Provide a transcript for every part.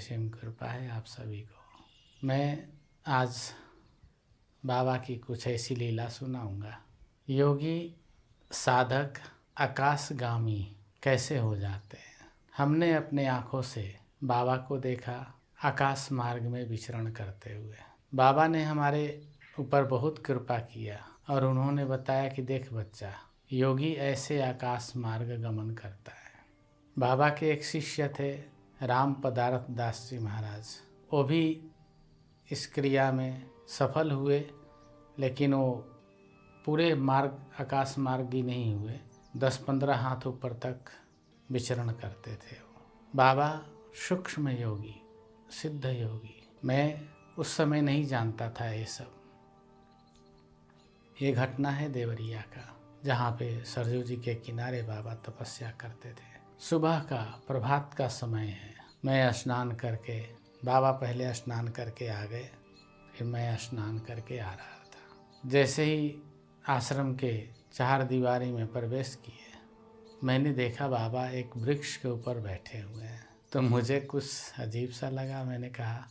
असीम कृपा है आप सभी को। मैं आज बाबा की कुछ ऐसी लीला सुनाऊंगा। योगी साधक आकाशगामी कैसे हो जाते हैं। हमने अपने आँखों से बाबा को देखा आकाश मार्ग में विचरण करते हुए। बाबा ने हमारे ऊपर बहुत कृपा किया और उन्होंने बताया कि देख बच्चा, योगी ऐसे आकाश मार्ग गमन करता है। बाबा के एक शिष्य थे राम पदारथ दास जी महाराज। वो भी इस क्रिया में सफल हुए, लेकिन वो पूरे मार्ग आकाश मार्गी नहीं हुए। 10-15 हाथ ऊपर तक विचरण करते थे वो। बाबा सूक्ष्म योगी, सिद्ध योगी। मैं उस समय नहीं जानता था ये सब। ये घटना है देवरिया का, जहाँ पे सरजू जी के किनारे बाबा तपस्या करते थे। सुबह का प्रभात का समय है। मैं स्नान करके, बाबा पहले स्नान करके आ गए, फिर मैं स्नान करके आ रहा था। जैसे ही आश्रम के 4 दीवारी में प्रवेश किए, मैंने देखा बाबा एक वृक्ष के ऊपर बैठे हुए हैं। तो मुझे कुछ अजीब सा लगा। मैंने कहा,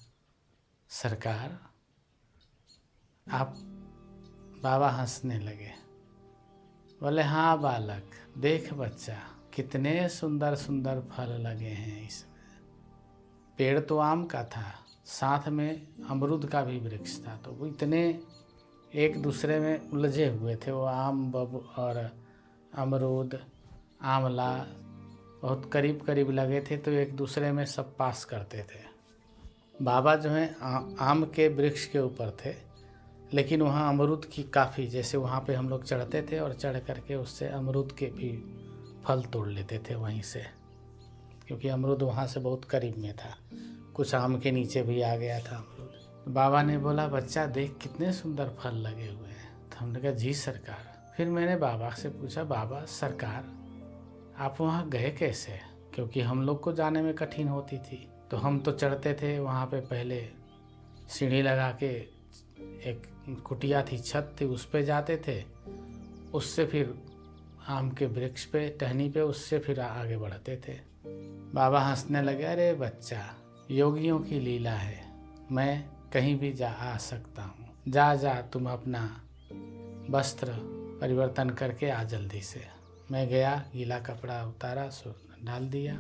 सरकार आप? बाबा हंसने लगे, बोले हाँ बालक, देख बच्चा, कितने सुंदर सुंदर फल लगे हैं इसमें। पेड़ तो आम का था, साथ में अमरूद का भी वृक्ष था। तो वो इतने एक दूसरे में उलझे हुए थे, वो आम और अमरूद, आंवला बहुत करीब करीब लगे थे, तो एक दूसरे में सब पास करते थे। बाबा जो हैं आम के वृक्ष के ऊपर थे, लेकिन वहाँ अमरूद की काफ़ी, जैसे वहाँ पे हम लोग चढ़ते थे और चढ़ करके उससे अमरूद के भी फल तोड़ लेते थे वहीं से, क्योंकि अमरूद वहाँ से बहुत करीब में था। कुछ आम के नीचे भी आ गया था अमरूद। तो बाबा ने बोला, बच्चा देख कितने सुंदर फल लगे हुए हैं। तो हमने कहा जी सरकार। फिर मैंने बाबा से पूछा, बाबा सरकार आप वहाँ गए कैसे? क्योंकि हम लोग को जाने में कठिन होती थी। तो हम तो चढ़ते थे वहाँ पे, पहले सीढ़ी लगा के एक कुटिया थी, छत थी, उस पे जाते थे, उससे फिर आम के वृक्ष पे, टहनी पे, उससे फिर आगे बढ़ते थे। बाबा हंसने लगे, अरे बच्चा, योगियों की लीला है, मैं कहीं भी जा आ सकता हूँ। जा जा तुम अपना वस्त्र परिवर्तन करके आ जल्दी से। मैं गया, गीला कपड़ा उतारा, डाल दिया,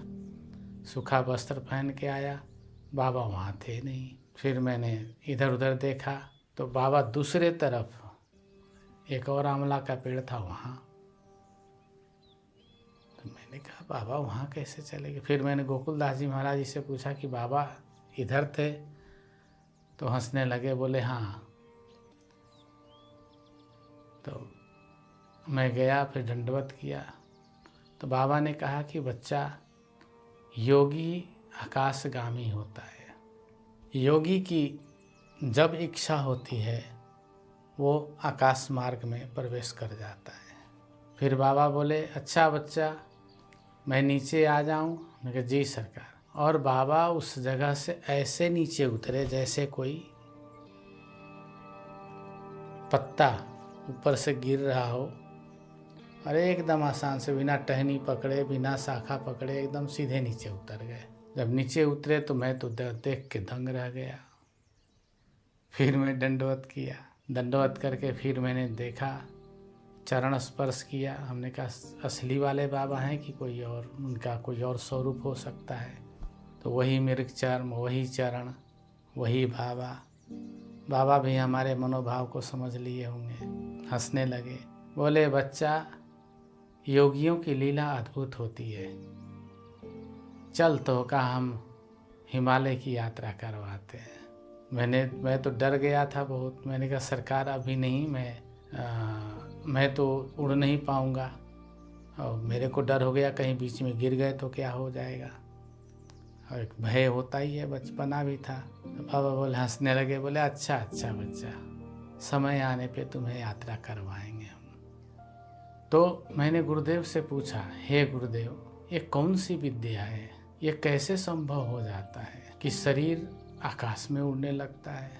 सूखा वस्त्र पहन के आया। बाबा वहाँ थे नहीं। फिर मैंने इधर उधर देखा, तो बाबा दूसरे तरफ एक और आंवला का पेड़ था वहाँ। तो मैंने कहा, बाबा वहाँ कैसे चले गए? फिर मैंने गोकुलदास जी महाराज जी से पूछा कि बाबा इधर थे? तो हंसने लगे, बोले हाँ। तो मैं गया, फिर दंडवत किया। तो बाबा ने कहा कि बच्चा, योगी आकाशगामी होता है। योगी की जब इच्छा होती है, वो आकाश मार्ग में प्रवेश कर जाता है। फिर बाबा बोले, अच्छा बच्चा, मैं नीचे आ जाऊं? मैं कहा जी सरकार। और बाबा उस जगह से ऐसे नीचे उतरे जैसे कोई पत्ता ऊपर से गिर रहा हो, और एकदम आसान से, बिना टहनी पकड़े, बिना शाखा पकड़े, एकदम सीधे नीचे उतर गए। जब नीचे उतरे तो मैं तो देख के दंग रह गया। फिर मैं दंडवत किया। दंडवत करके फिर मैंने देखा, चरण स्पर्श किया। हमने कहा असली वाले बाबा हैं कि कोई और, उनका कोई और स्वरूप हो सकता है? तो वही मृग चर्म, वही चरण, वही बाबा। बाबा भी हमारे मनोभाव को समझ लिए होंगे, हंसने लगे, बोले बच्चा, योगियों की लीला अद्भुत होती है, चल तो का हम हिमालय की यात्रा करवाते हैं। मैं तो डर गया था बहुत। मैंने कहा सरकार अभी नहीं, मैं तो उड़ नहीं पाऊँगा, और मेरे को डर हो गया कहीं बीच में गिर गए तो क्या हो जाएगा, और एक भय होता ही है, बचपना भी था। तो बाबा बोले, हंसने लगे, बोले अच्छा अच्छा बच्चा, समय आने पे तुम्हें यात्रा करवाएंगे हम। तो मैंने गुरुदेव से पूछा, हे गुरुदेव, ये कौन सी विद्या है? ये कैसे संभव हो जाता है कि शरीर आकाश में उड़ने लगता है?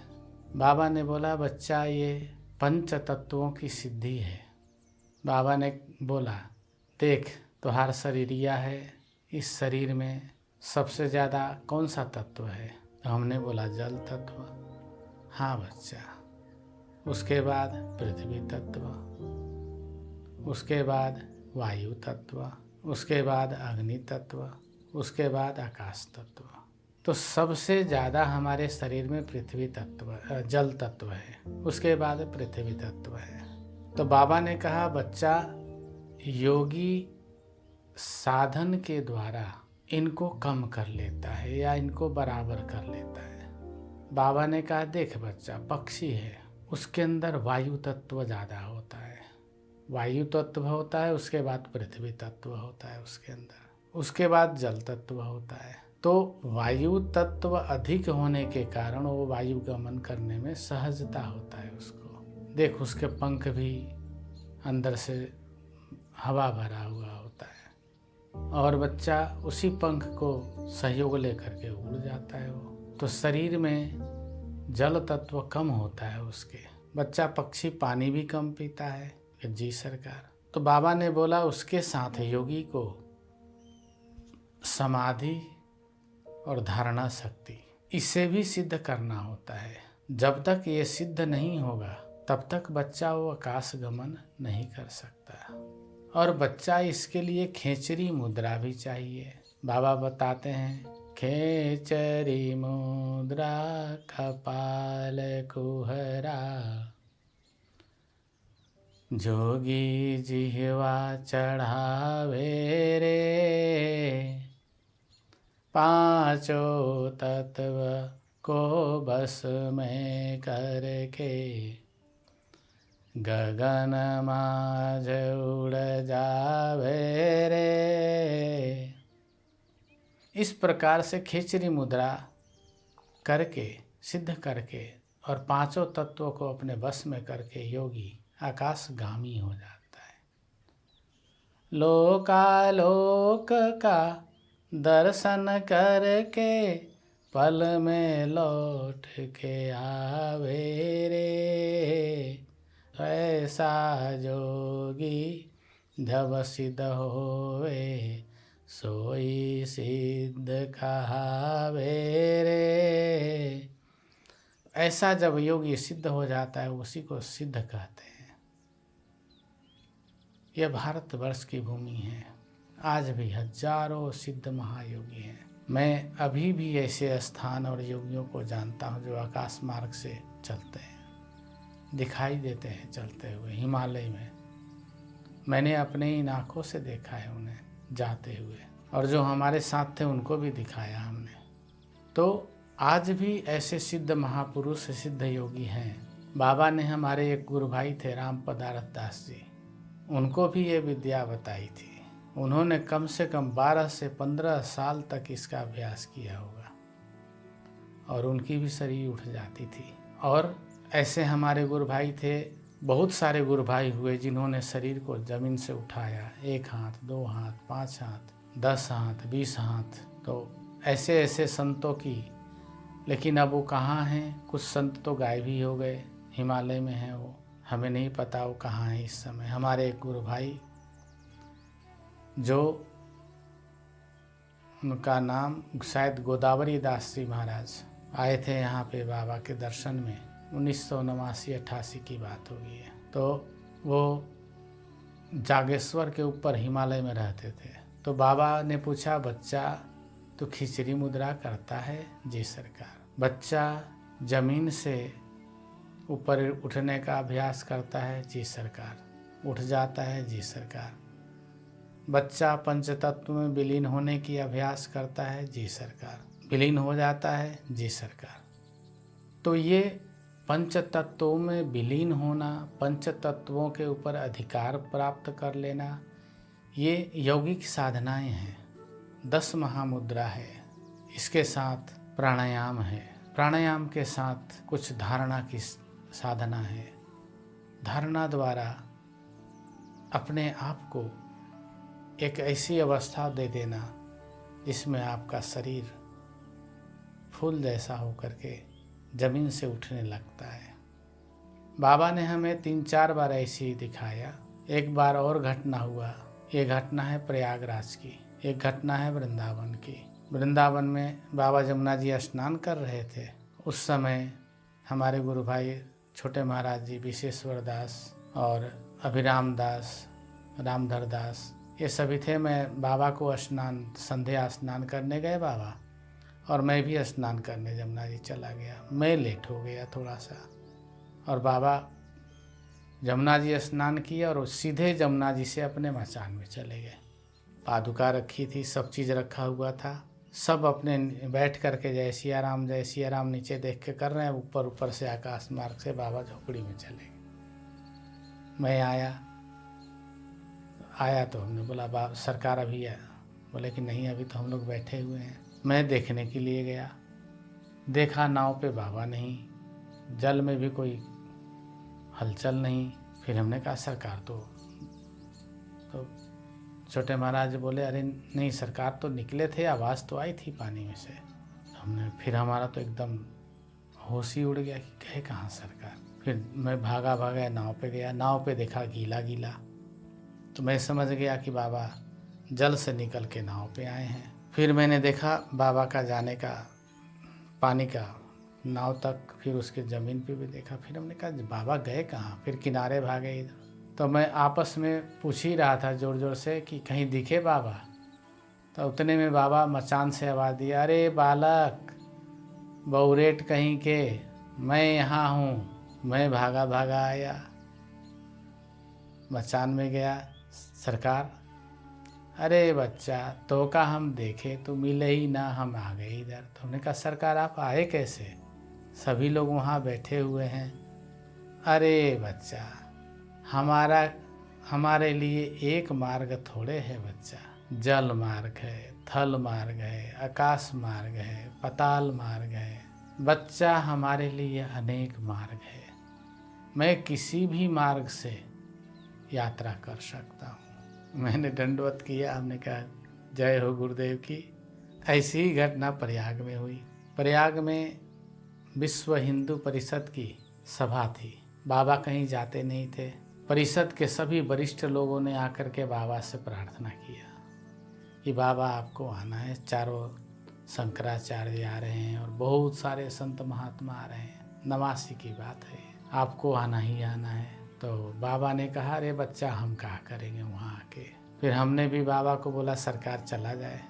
बाबा ने बोला, बच्चा, ये 5 तत्वों की सिद्धि है। बाबा ने बोला, देख तुम्हारा शरीरिया है, इस शरीर में सबसे ज़्यादा कौन सा तत्व है? तो हमने बोला जल तत्व। हाँ बच्चा। उसके बाद पृथ्वी तत्व, उसके बाद वायु तत्व, उसके बाद अग्नि तत्व, उसके बाद आकाश तत्व। तो सबसे ज़्यादा हमारे शरीर में पृथ्वी तत्व जल तत्व है, उसके बाद पृथ्वी तत्व है। तो बाबा ने कहा बच्चा, योगी साधन के द्वारा इनको कम कर लेता है या इनको बराबर कर लेता है। बाबा ने कहा देख बच्चा, पक्षी है, उसके अंदर वायु तत्व ज़्यादा होता है, वायु तत्व होता है, उसके बाद पृथ्वी तत्व होता है उसके अंदर, उसके बाद जल तत्व होता है। तो वायु तत्व अधिक होने के कारण वो वायु गमन करने में सहजता होता है उसको। देख उसके पंख भी अंदर से हवा भरा हुआ होता है और बच्चा उसी पंख को सहयोग लेकर के उड़ जाता है वो। तो शरीर में जल तत्व कम होता है उसके। बच्चा पक्षी पानी भी कम पीता है। जी सरकार। तो बाबा ने बोला उसके साथ योगी को समाधि और धारणा शक्ति इसे भी सिद्ध करना होता है। जब तक ये सिद्ध नहीं होगा तब तक बच्चा वो आकाश गमन नहीं कर सकता। और बच्चा इसके लिए खेचरी मुद्रा भी चाहिए। बाबा बताते हैं खेचरी मुद्रा कपाल कुहरा, जोगी जिह्वा चढ़ावे रे, पांचों तत्व को बस में करके, गगन माझ उड़ जावे रे। इस प्रकार से खेचरी मुद्रा करके सिद्ध करके और पांचों तत्वों को अपने बस में करके योगी आकाशगामी हो जाता है। लोकालोक का दर्शन करके पल में लौट के आवे रे, ऐसा जोगी जब सिद्ध होवे सोई सिद्ध कहावे रे। ऐसा जब योगी सिद्ध हो जाता है उसी को सिद्ध कहते हैं। यह भारतवर्ष की भूमि है। आज भी हजारों सिद्ध महायोगी हैं। मैं अभी भी ऐसे स्थान और योगियों को जानता हूँ जो आकाश मार्ग से चलते हैं, दिखाई देते हैं चलते हुए हिमालय में। मैंने अपने इन आँखों से देखा है उन्हें जाते हुए, और जो हमारे साथ थे उनको भी दिखाया हमने। तो आज भी ऐसे सिद्ध महापुरुष सिद्ध योगी हैं। बाबा ने हमारे एक गुरु भाई थे राम पदारथ दास जी, उनको भी ये विद्या बताई थी। उन्होंने कम से कम 12 से 15 साल तक इसका अभ्यास किया होगा और उनकी भी शरीर उठ जाती थी। और ऐसे हमारे गुरु भाई थे, बहुत सारे गुरु भाई हुए जिन्होंने शरीर को जमीन से उठाया, 1 हाथ 2 हाथ 5 हाथ 10 हाथ 20 हाथ। तो ऐसे ऐसे संतों की, लेकिन अब वो कहाँ हैं? कुछ संत तो गायब ही हो गए, हिमालय में हैं वो, हमें नहीं पता वो कहाँ है इस समय। हमारे एक गुरु भाई जो उनका नाम शायद गोदावरी दास जी महाराज आए थे यहाँ पे बाबा के दर्शन में, 1989-88 की बात होगी है। तो वो जागेश्वर के ऊपर हिमालय में रहते थे। तो बाबा ने पूछा बच्चा तो खिचड़ी मुद्रा करता है? जी सरकार। बच्चा जमीन से ऊपर उठने का अभ्यास करता है? जी सरकार। उठ जाता है? जी सरकार। बच्चा पंचतत्व में विलीन होने की अभ्यास करता है? जी सरकार। विलीन हो जाता है? जी सरकार। तो ये पंचतत्वों में विलीन होना, पंचतत्वों के ऊपर अधिकार प्राप्त कर लेना, ये यौगिक साधनाएं हैं। 10 महामुद्रा है, इसके साथ प्राणायाम है, प्राणायाम के साथ कुछ धारणा की साधना है। धारणा द्वारा अपने आप को एक ऐसी अवस्था दे देना जिसमें आपका शरीर फूल जैसा होकर के जमीन से उठने लगता है। बाबा ने हमें 3-4 बार ऐसे ही दिखाया। एक बार और घटना हुआ, ये घटना है प्रयागराज की, एक घटना है वृंदावन की। वृंदावन में बाबा जमुना जी स्नान कर रहे थे। उस समय हमारे गुरु भाई छोटे महाराज जी, विशेश्वर दास और अभिराम दास, रामधर दास, ये सभी थे। मैं बाबा को स्नान, संध्या स्नान करने गए बाबा, और मैं भी स्नान करने जमुना जी चला गया। मैं लेट हो गया थोड़ा सा, और बाबा जमुना जी स्नान किए और सीधे जमुना जी से अपने मचान में चले गए। पादुका रखी थी, सब चीज़ रखा हुआ था, सब अपने बैठ करके जय सिया राम नीचे देख के कर रहे हैं। ऊपर ऊपर से आकाश मार्ग से बाबा झोपड़ी में चले गए। मैं आया तो हमने बोला बाबा सरकार अभी है? बोले कि नहीं, अभी तो हम लोग बैठे हुए हैं। मैं देखने के लिए गया, देखा नाव पे बाबा नहीं, जल में भी कोई हलचल नहीं। फिर हमने कहा सरकार तो छोटे महाराज बोले अरे नहीं सरकार तो निकले थे, आवाज़ तो आई थी पानी में से। फिर हमारा तो एकदम होश ही उड़ गया कि गए कहाँ सरकार। फिर मैं भागा नाव पे गया, नाव पे देखा गीला गीला, तो मैं समझ गया कि बाबा जल से निकल के नाव पे आए हैं। फिर मैंने देखा बाबा का जाने का, पानी का नाव तक, फिर उसके ज़मीन पे भी देखा। फिर हमने कहा बाबा गए कहाँ? फिर किनारे भागे इधर। तो मैं आपस में पूछ ही रहा था ज़ोर ज़ोर से कि कहीं दिखे बाबा। तो उतने में बाबा मचान से आवाज़ दिया, अरे बालक बहुरेट कहीं के, मैं यहाँ हूँ। मैं भागा आया, मचान में गया। सरकार, अरे बच्चा तो का हम देखे तो मिले ही ना, हम आ गए इधर। तो हमने कहा सरकार आप आए कैसे? सभी लोग वहाँ बैठे हुए हैं। अरे बच्चा हमारे लिए एक मार्ग थोड़े है बच्चा, जल मार्ग है, थल मार्ग है, आकाश मार्ग है, पाताल मार्ग है। बच्चा हमारे लिए अनेक मार्ग है, मैं किसी भी मार्ग से यात्रा कर सकता हूँ। मैंने दंडवत किया, हमने कहा जय हो गुरुदेव की। ऐसी ही घटना प्रयाग में हुई। प्रयाग में विश्व हिंदू परिषद की सभा थी। बाबा कहीं जाते नहीं थे। परिषद के सभी वरिष्ठ लोगों ने आकर के बाबा से प्रार्थना किया कि बाबा आपको आना है। चारों शंकराचार्य आ रहे हैं और बहुत सारे संत महात्मा आ रहे हैं, नवासी की बात है, आपको आना ही आना है। तो बाबा ने कहा अरे बच्चा हम क्या करेंगे वहाँ आके। फिर हमने भी बाबा को बोला सरकार चला जाए।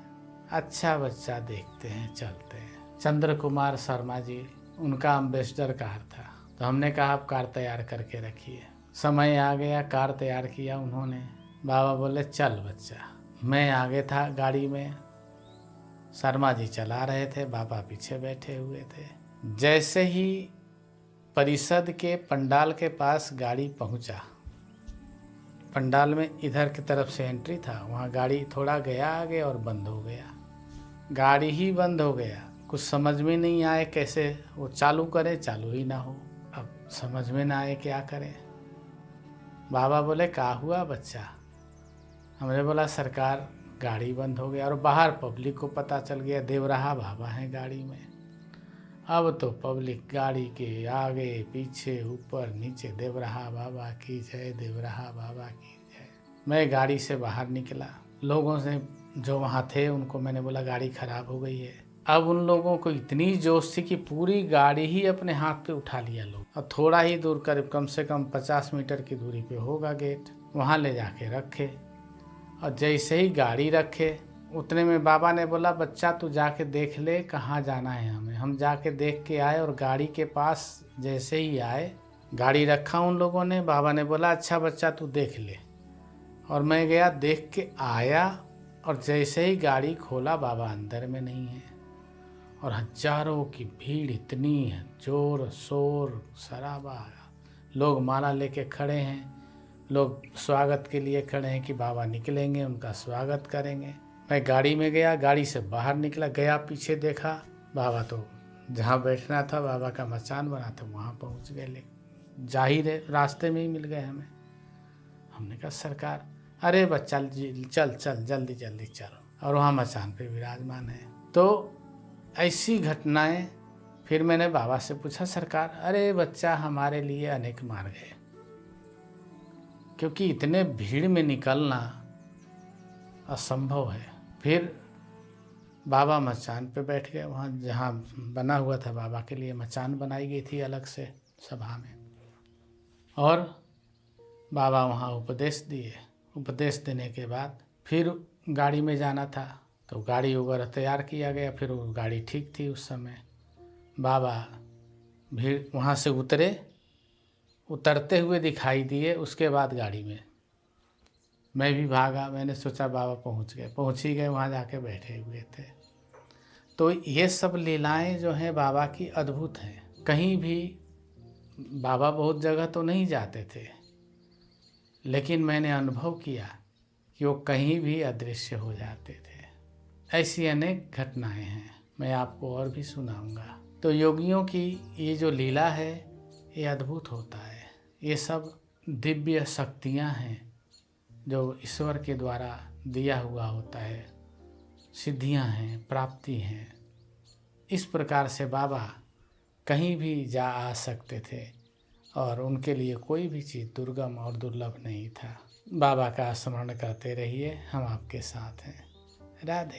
अच्छा बच्चा देखते हैं, चलते हैं। चंद्र कुमार शर्मा जी, उनका अम्बेसडर कार था। तो हमने कहा आप कार तैयार करके रखिए। समय आ गया, कार तैयार किया उन्होंने। बाबा बोले चल बच्चा। मैं आगे था गाड़ी में, शर्मा जी चला रहे थे, बाबा पीछे बैठे हुए थे। जैसे ही परिषद के पंडाल के पास गाड़ी पहुंचा, पंडाल में इधर की तरफ से एंट्री था, वहाँ गाड़ी थोड़ा गया आगे और बंद हो गया। गाड़ी ही बंद हो गया। कुछ समझ में नहीं आए कैसे वो चालू करे, चालू ही ना हो। अब समझ में ना आए क्या करें। बाबा बोले क्या हुआ बच्चा? हमने बोला सरकार गाड़ी बंद हो गया। और बाहर पब्लिक को पता चल गया देवराहा बाबा हैं गाड़ी में। अब तो पब्लिक गाड़ी के आगे पीछे ऊपर नीचे देवराहा बाबा की जय, देवराहा बाबा की जय। मैं गाड़ी से बाहर निकला, लोगों से जो वहाँ थे उनको मैंने बोला गाड़ी खराब हो गई है। अब उन लोगों को इतनी जोश थी कि पूरी गाड़ी ही अपने हाथ पे उठा लिया लोग। अब थोड़ा ही दूर, करीब कम से कम 50 मीटर की दूरी पे होगा गेट, वहाँ ले जाके रखे। और जैसे ही गाड़ी रखे उतने में बाबा ने बोला बच्चा तू जाके देख ले कहाँ जाना है हमें। हम जाके देख के आए और गाड़ी के पास जैसे ही आए, गाड़ी रखा उन लोगों ने। बाबा ने बोला अच्छा बच्चा तू देख ले। और मैं गया, देख के आया, और जैसे ही गाड़ी खोला बाबा अंदर में नहीं है। और हजारों की भीड़ इतनी है, जोर शोर शराबा, लोग माला लेके खड़े हैं, लोग स्वागत के लिए खड़े हैं कि बाबा निकलेंगे, उनका स्वागत करेंगे। मैं गाड़ी में गया, गाड़ी से बाहर निकला, गया पीछे देखा बाबा तो जहाँ बैठना था बाबा का मचान बना था वहाँ पहुँच गए। लेकिन जाहिर है रास्ते में ही मिल गए हमें। हमने कहा सरकार, अरे बच्चा चल चल जल्दी जल्दी चल। और वहाँ मचान पे विराजमान है। तो ऐसी घटनाएं। फिर मैंने बाबा से पूछा सरकार, अरे बच्चा हमारे लिए अनेक मार्ग है, क्योंकि इतने भीड़ में निकलना असंभव है। फिर बाबा मचान पे बैठ गए, वहाँ जहाँ बना हुआ था बाबा के लिए मचान बनाई गई थी अलग से सभा में, और बाबा वहाँ उपदेश दिए। उपदेश देने के बाद फिर गाड़ी में जाना था, तो गाड़ी वगैरह तैयार किया गया। फिर वो गाड़ी ठीक थी उस समय। बाबा भीड़ वहाँ से उतरते हुए दिखाई दिए। उसके बाद गाड़ी में मैं भी भागा, मैंने सोचा बाबा पहुँच ही गए, वहाँ जाके बैठे हुए थे। तो ये सब लीलाएं जो हैं बाबा की अद्भुत हैं। कहीं भी बाबा बहुत जगह तो नहीं जाते थे, लेकिन मैंने अनुभव किया कि वो कहीं भी अदृश्य हो जाते थे। ऐसी अनेक घटनाएं हैं, मैं आपको और भी सुनाऊंगा। तो योगियों की ये जो लीला है ये अद्भुत होता है। ये सब दिव्य शक्तियां हैं जो ईश्वर के द्वारा दिया हुआ होता है, सिद्धियां हैं, प्राप्ति हैं। इस प्रकार से बाबा कहीं भी जा आ सकते थे और उनके लिए कोई भी चीज़ दुर्गम और दुर्लभ नहीं था। बाबा का स्मरण करते रहिए, हम आपके साथ हैं। राधे।